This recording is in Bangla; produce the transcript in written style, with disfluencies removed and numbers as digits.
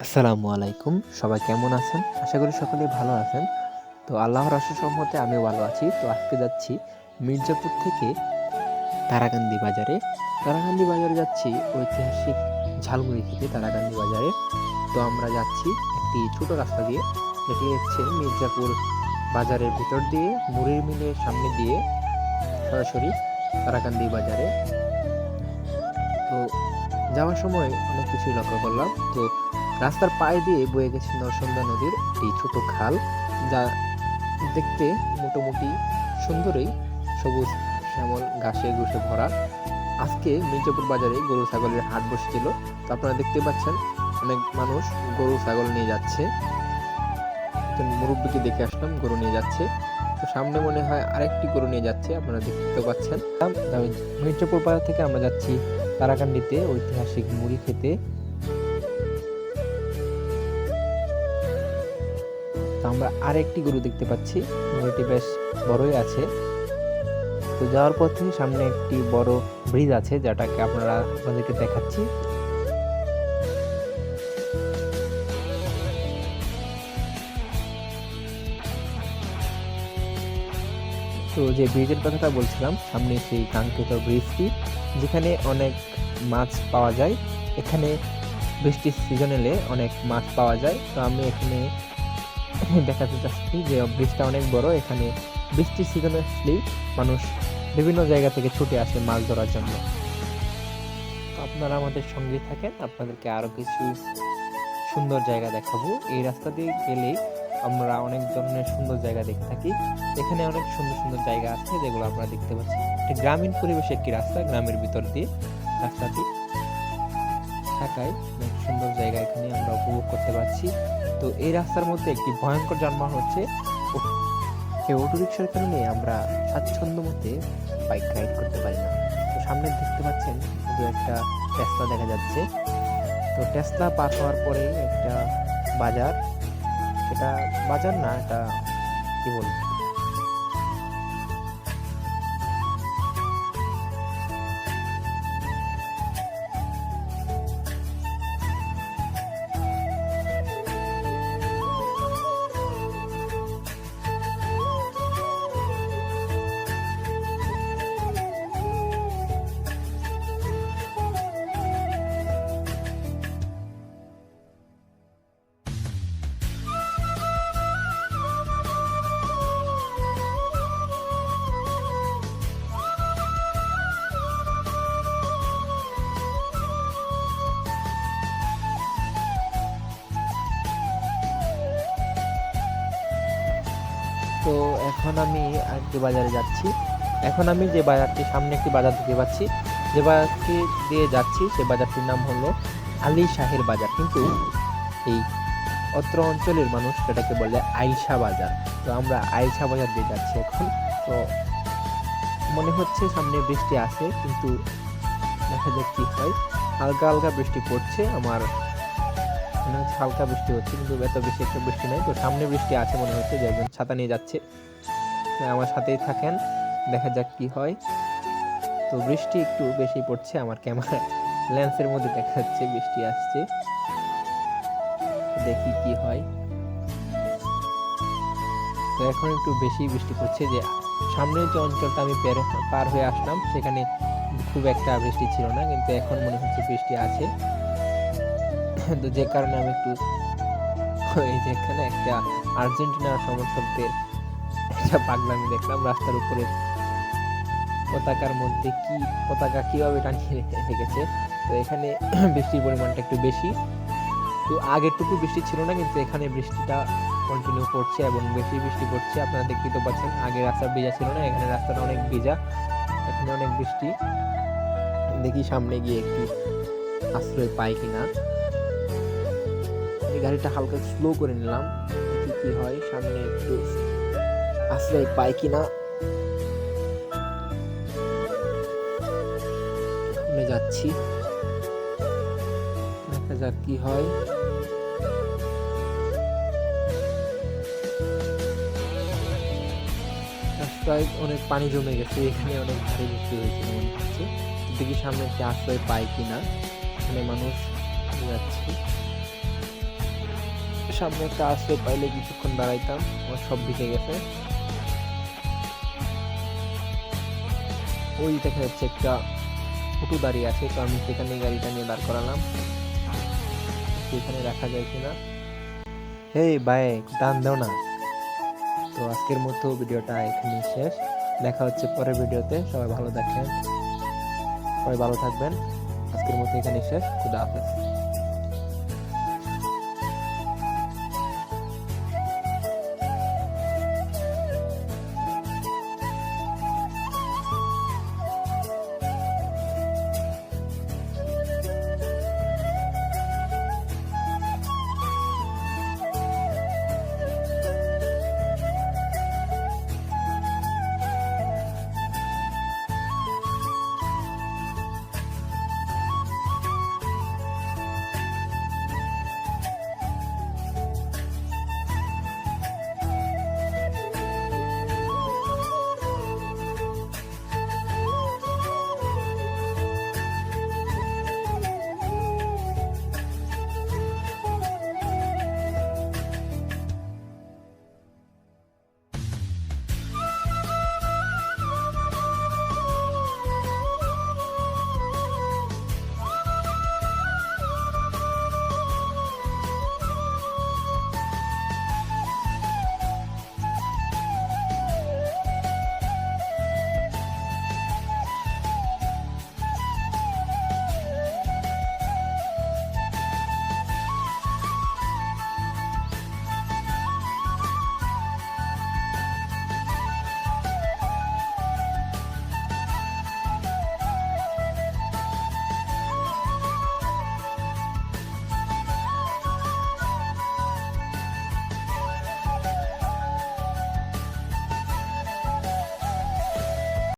আসসালামু আলাইকুম। সবাই কেমন আছেন? আশা করি সকলেই ভালো আছেন। তো আল্লাহর অশেষ রহমতে আমিও ভালো আছি। তো আজকে যাচ্ছি মির্জাপুর থেকে তারাকান্দি বাজারে। তারাকান্দি বাজারে যাচ্ছি ঐতিহাসিক ঝালমুড়ি খেতে তারাকান্দি বাজারে। তো আমরা যাচ্ছি একটি ছোট রাস্তা দিয়ে, যেটি হচ্ছে মির্জাপুর বাজারের ভিতর দিয়ে মুড়ির মিলের সামনে দিয়ে সরাসরি তারাকান্দি বাজারে। তো যাওয়ার সময় অনেক কিছুই লক্ষ্য করলাম। তো রাস্তার পায়ে দিয়ে বয়ে গেছে নরসুন্দা নদীর একটি ছোট খাল, যা দেখতে মোটামুটি সুন্দরই, সবুজ শ্যামল ঘাসে ঘুষে ভরা। আজকে মির্জাপুর বাজারে গরু ছাগলের হাট বসেছিল। তো আপনারা দেখতে পাচ্ছেন অনেক মানুষ গরু ছাগল নিয়ে যাচ্ছে। একজন মুরব্বীকে দেখে আসলাম গরু নিয়ে যাচ্ছে। তো সামনে মনে হয় আরেকটি গরু নিয়ে যাচ্ছে, আপনারা দেখতে পাচ্ছেন। মির্জাপুর বাজার থেকে আমরা যাচ্ছি তারাকান্দিতে ঐতিহাসিক মুড়ি খেতে। তো আমরা আরেকটি গরু দেখতে পাচ্ছি, গরুটি বেশ বড়ই আছে। তো যাওয়ার পথে সামনে একটি বড় ব্রিজ আছে, যেটাকে আপনাদেরকে দেখাচ্ছি। তো যে ব্রিজের কথাটা বলছিলাম, সামনে সেই কাঙ্ক্ষিত ব্রিজটি, যেখানে অনেক মাছ পাওয়া যায়। এখানে বৃষ্টির সিজন এলে অনেক মাছ পাওয়া যায়। তো আমি এখানে দেখাতে চাচ্ছি যে ব্রিজটা অনেক বড়। এখানে বৃষ্টির সিজনে আসলেই মানুষ বিভিন্ন জায়গা থেকে ছুটে আসে মাছ ধরার জন্য। তো আপনারা আমাদের সঙ্গে থাকেন, আপনাদেরকে আরো কিছু সুন্দর জায়গা দেখাবো। এই রাস্তা দিয়ে গেলেই আমরা অনেক ধরনের সুন্দর জায়গা দেখতে থাকি। এখানে অনেক সুন্দর সুন্দর জায়গা আছে, যেগুলো আপনারা দেখতে পাচ্ছি। একটি গ্রামীণ পরিবেশে একটি রাস্তা, গ্রামের ভিতর দিয়ে রাস্তাটি থাকায় অনেক সুন্দর জায়গা এখানে আমরা উপভোগ করতে পারছি। তো এই রাস্তার মধ্যে একটি ভয়ঙ্কর যানবাহন হচ্ছে এই অটোরিকশার কারণে আমরা স্বাচ্ছন্দ্য মতে বাইক রাইড করতে পারি না। তো সামনে দেখতে পাচ্ছেন শুধু একটা টেসলা দেখা যাচ্ছে। তো টেসলা পার হওয়ার পরে একটা বাজার, এটা বাজার না, এটা কি বলবো, তো এখন আমি আরেকটি বাজারে যাচ্ছি। এখন আমি যে বাজারটি, সামনে একটি বাজার দেখতে পাচ্ছি, যে বাজারটি দিয়ে যাচ্ছি সে বাজারটির নাম হলো আলী শাহের বাজার। কিন্তু এই অত্র অঞ্চলের মানুষ সেটাকে বলে আইসা বাজার। তো আমরা আইসা বাজার দিয়ে যাচ্ছি এখন। তো মনে হচ্ছে সামনে বৃষ্টি আছে, কিন্তু দেখা যাক কি হয়। হালকা হালকা বৃষ্টি পড়ছে, আমার মনে হচ্ছে হালকা বৃষ্টি হচ্ছে, কিন্তু এত বেশি একটা বৃষ্টি নাই। তো সামনে বৃষ্টি আছে মনে হচ্ছে, যে একজন ছাতা নিয়ে যাচ্ছে। আমার সাথেই থাকেন, দেখা যাক কি হয়। তো বৃষ্টি একটু বেশি পড়ছে, আমার ক্যামেরা লেন্সের মধ্যে দেখা যাচ্ছে বৃষ্টি আসছে। দেখি কি হয়। তো এখন একটু বেশি বৃষ্টি পড়ছে। যে সামনের যে অঞ্চলটা আমি পার হয়ে আসলাম, সেখানে খুব একটা বৃষ্টি ছিল না, কিন্তু এখন মনে হচ্ছে বৃষ্টি আছে। তো যে কারণে আমি একটু, এই যে এখানে একটা আর্জেন্টিনার সমর্থকদের একটা পাগলামি দেখলাম রাস্তার উপরে। পতাকার মধ্যে কি পতাকা কিভাবে টানিয়ে রেখেছে। তো এখানে বৃষ্টির পরিমাণটা একটু বেশি। তো আগেরটুকু বৃষ্টি ছিল না, কিন্তু এখানে বৃষ্টিটা কন্টিনিউ পড়ছে এবং বেশি বৃষ্টি পড়ছে। আপনারা দেখতেই তো পাচ্ছেন, আগে রাস্তা ভিজা ছিল না, এখানে রাস্তাটা অনেক ভিজা, এখানে অনেক বৃষ্টি। দেখি সামনে গিয়ে একটু আশ্রয় পাই কিনা। গাড়িটা হালকা স্লো করে নিলাম, দেখি কি হয়, সামনে একটু আশ্রয় পাই কিনা। সামনে যাচ্ছি, দেখা যাক কি হয়। রাস্তায় অনেক পানি জমে গেছে, এখানে অনেক ভারী বৃষ্টি হয়েছে মনে হচ্ছে। দেখি সামনে একটি আশ্রয় পাই কিনা, এখানে মানুষ যাচ্ছে। সামনে একটা আশ্রয় পাইলে কিছুক্ষণ দাঁড়াইতাম, আমার সব ভিজে গেছে। ওই দেখা যাচ্ছে একটা অটো দাঁড়িয়ে আছে, তো আমি সেখানে গাড়িটা নিয়ে দাঁড় করালাম, সেখানে রাখা যায় কিনা। হেই ভাই, টান দাও না। তো আজকের মতো ভিডিওটা এখানেই শেষ, দেখা হচ্ছে পরের ভিডিওতে। সবাই ভালো থাকবেন, সবাই ভালো থাকবেন। আজকের মতো এখানেই শেষ। খুদা হাফেজ।